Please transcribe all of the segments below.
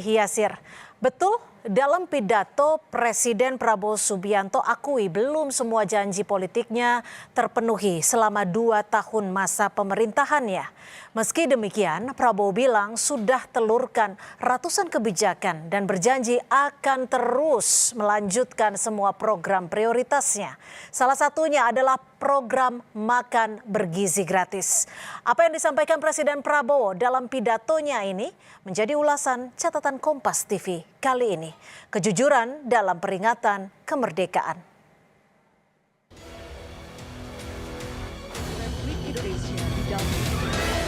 Yasir, betul dalam pidato Presiden Prabowo Subianto akui belum semua janji politiknya terpenuhi selama 2 tahun masa pemerintahannya. Meski demikian, Prabowo bilang sudah telurkan ratusan kebijakan dan berjanji akan terus melanjutkan semua program prioritasnya. Salah satunya adalah program makan bergizi gratis. Apa yang disampaikan Presiden Prabowo dalam pidatonya ini menjadi ulasan catatan Kompas TV kali ini. Kejujuran dalam peringatan kemerdekaan.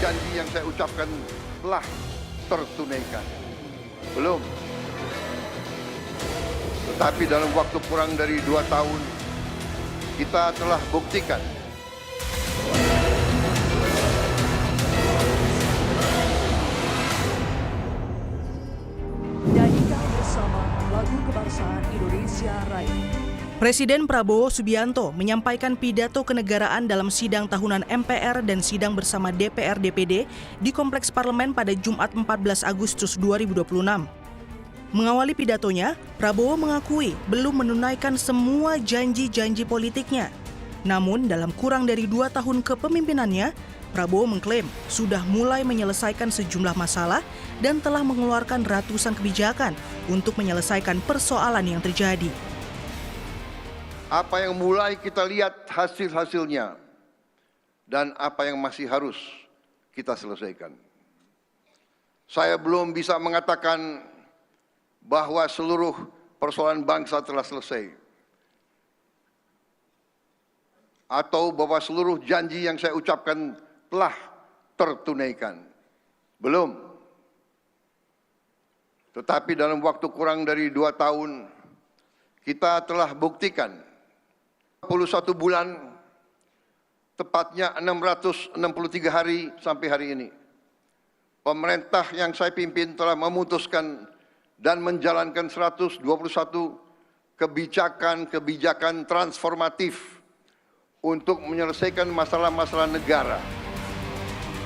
Janji yang saya ucapkan telah tertunaikan. Belum. Tetapi dalam waktu kurang dari 2 tahun, kita telah buktikan Nyanyikan bersama lagu kebangsaan Indonesia Raya. Presiden Prabowo Subianto menyampaikan pidato kenegaraan dalam sidang tahunan MPR dan sidang bersama DPR DPD di Kompleks Parlemen pada Jumat 14 Agustus 2026. Mengawali pidatonya, Prabowo mengakui belum menunaikan semua janji-janji politiknya. Namun dalam kurang dari 2 tahun kepemimpinannya, Prabowo mengklaim sudah mulai menyelesaikan sejumlah masalah dan telah mengeluarkan ratusan kebijakan untuk menyelesaikan persoalan yang terjadi. apa yang mulai kita lihat hasil-hasilnya dan apa yang masih harus kita selesaikan. Saya belum bisa mengatakan bahwa seluruh persoalan bangsa telah selesai, atau bahwa seluruh janji yang saya ucapkan telah tertunaikan. Belum. Tetapi dalam waktu kurang dari 2 tahun, kita telah buktikan 41 bulan, tepatnya 663 hari sampai hari ini, pemerintah yang saya pimpin telah memutuskan dan menjalankan 121 kebijakan transformatif untuk menyelesaikan masalah-masalah negara.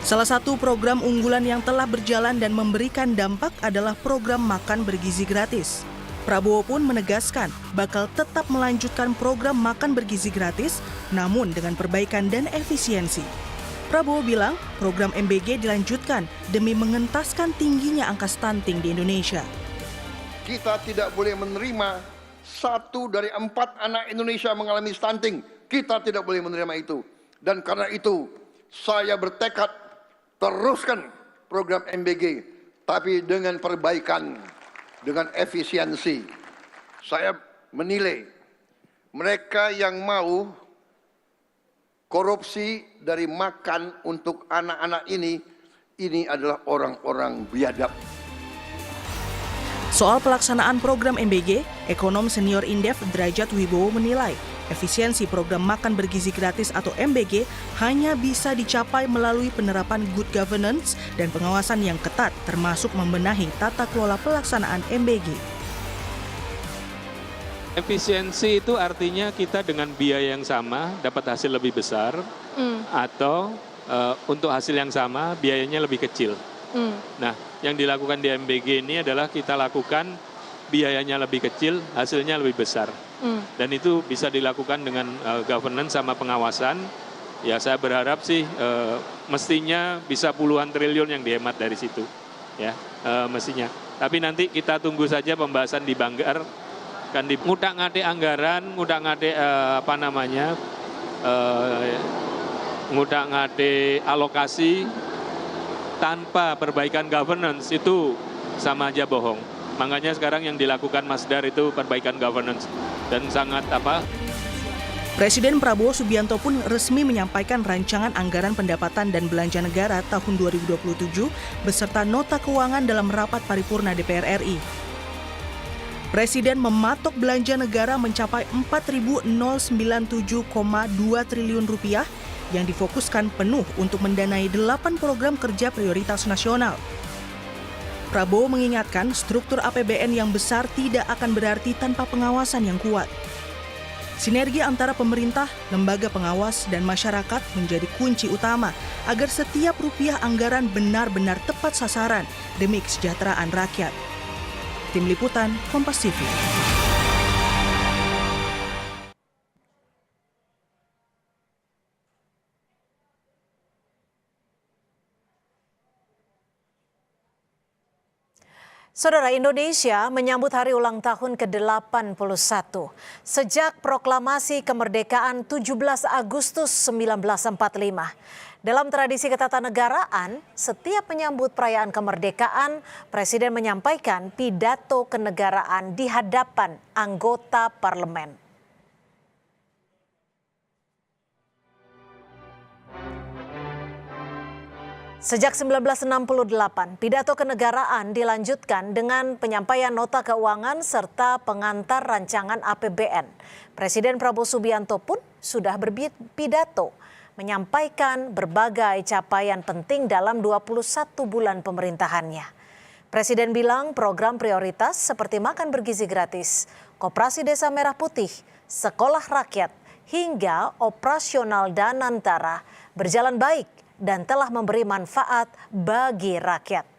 Salah satu program unggulan yang telah berjalan dan memberikan dampak adalah program makan bergizi gratis. Prabowo pun menegaskan bakal tetap melanjutkan program makan bergizi gratis, namun dengan perbaikan dan efisiensi. Prabowo bilang program MBG dilanjutkan demi mengentaskan tingginya angka stunting di Indonesia. Kita tidak boleh menerima 1 dari 4 anak Indonesia mengalami stunting. Kita tidak boleh menerima itu. Dan karena itu, saya bertekad teruskan program MBG, tapi dengan perbaikan, dengan efisiensi. Saya menilai mereka yang mau korupsi dari makan untuk anak-anak ini adalah orang-orang biadab. Soal pelaksanaan program MBG, ekonom senior Indef Derajat Wibowo menilai efisiensi program makan bergizi gratis atau MBG hanya bisa dicapai melalui penerapan good governance dan pengawasan yang ketat, termasuk membenahi tata kelola pelaksanaan MBG. Efisiensi itu artinya kita dengan biaya yang sama dapat hasil lebih besar, atau untuk hasil yang sama biayanya lebih kecil. Nah, yang dilakukan di MBG ini adalah kita lakukan biayanya lebih kecil, hasilnya lebih besar. Dan itu bisa dilakukan dengan governance sama pengawasan. Ya, saya berharap sih mestinya bisa puluhan triliun yang dihemat dari situ, ya, mestinya. Tapi nanti kita tunggu saja pembahasan di Banggar, kan di ngutak-ngatik anggaran, ngutak-ngatik ngutak-ngatik alokasi tanpa perbaikan governance itu sama aja bohong. Makanya sekarang yang dilakukan Mas Dar itu perbaikan governance dan sangat Presiden Prabowo Subianto pun resmi menyampaikan rancangan anggaran pendapatan dan belanja negara tahun 2027 beserta nota keuangan dalam rapat paripurna DPR RI. Presiden mematok belanja negara mencapai 4.097,2 triliun rupiah yang difokuskan penuh untuk mendanai 8 program kerja prioritas nasional. Prabowo mengingatkan struktur APBN yang besar tidak akan berarti tanpa pengawasan yang kuat. Sinergi antara pemerintah, lembaga pengawas, dan masyarakat menjadi kunci utama agar setiap rupiah anggaran benar-benar tepat sasaran demi kesejahteraan rakyat. Tim Liputan, Kompas TV. Saudara, Indonesia menyambut hari ulang tahun ke-81 sejak proklamasi kemerdekaan 17 Agustus 1945. Dalam tradisi ketatanegaraan, setiap menyambut perayaan kemerdekaan, Presiden menyampaikan pidato kenegaraan di hadapan anggota parlemen. Sejak 1968, pidato kenegaraan dilanjutkan dengan penyampaian nota keuangan serta pengantar rancangan APBN. Presiden Prabowo Subianto pun sudah berpidato menyampaikan berbagai capaian penting dalam 21 bulan pemerintahannya. Presiden bilang program prioritas seperti makan bergizi gratis, Koperasi Desa Merah Putih, sekolah rakyat, hingga operasional Danantara berjalan baik dan telah memberi manfaat bagi rakyat.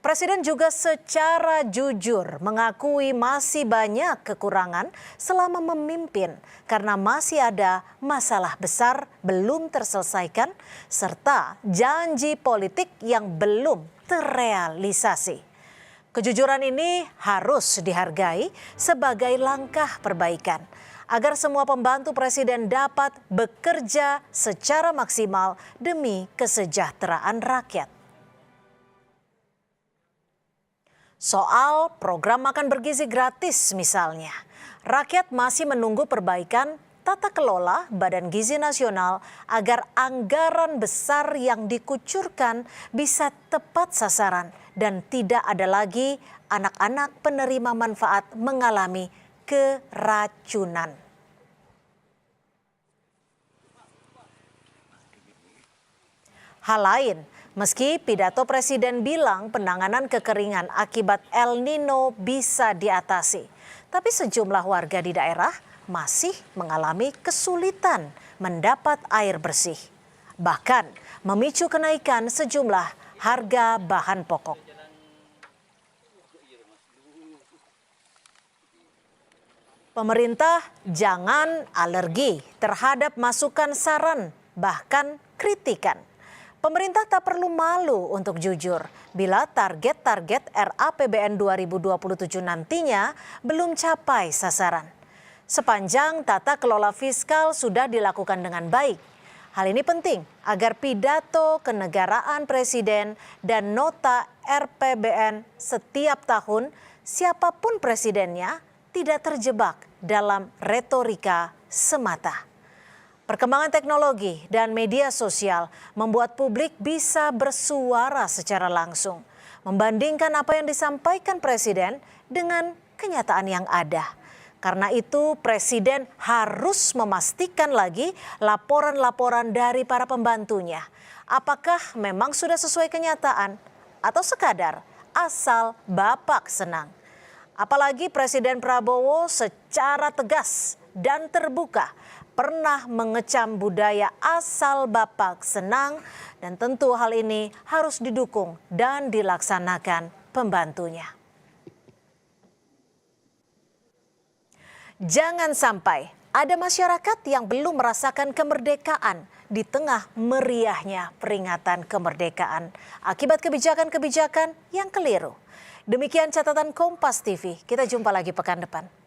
Presiden juga secara jujur mengakui masih banyak kekurangan selama memimpin karena masih ada masalah besar belum terselesaikan serta janji politik yang belum terrealisasi. Kejujuran ini harus dihargai sebagai langkah perbaikan agar semua pembantu presiden dapat bekerja secara maksimal demi kesejahteraan rakyat. Soal program makan bergizi gratis misalnya, rakyat masih menunggu perbaikan tata kelola Badan Gizi Nasional agar anggaran besar yang dikucurkan bisa tepat sasaran dan tidak ada lagi anak-anak penerima manfaat mengalami keracunan. Hal lain, meski pidato Presiden bilang penanganan kekeringan akibat El Nino bisa diatasi, tapi sejumlah warga di daerah masih mengalami kesulitan mendapat air bersih. Bahkan memicu kenaikan sejumlah harga bahan pokok. Pemerintah jangan alergi terhadap masukan saran, bahkan kritikan. Pemerintah tak perlu malu untuk jujur bila target-target RAPBN 2027 nantinya belum capai sasaran. Sepanjang tata kelola fiskal sudah dilakukan dengan baik. Hal ini penting agar pidato kenegaraan Presiden dan nota RPBN setiap tahun siapapun presidennya tidak terjebak dalam retorika semata. Perkembangan teknologi dan media sosial membuat publik bisa bersuara secara langsung, membandingkan apa yang disampaikan Presiden dengan kenyataan yang ada. Karena itu Presiden harus memastikan lagi laporan-laporan dari para pembantunya. Apakah memang sudah sesuai kenyataan atau sekadar asal Bapak senang. Apalagi Presiden Prabowo secara tegas dan terbuka pernah mengecam budaya asal Bapak senang dan tentu hal ini harus didukung dan dilaksanakan pembantunya. Jangan sampai ada masyarakat yang belum merasakan kemerdekaan di tengah meriahnya peringatan kemerdekaan akibat kebijakan-kebijakan yang keliru. Demikian catatan Kompas TV. Kita jumpa lagi pekan depan.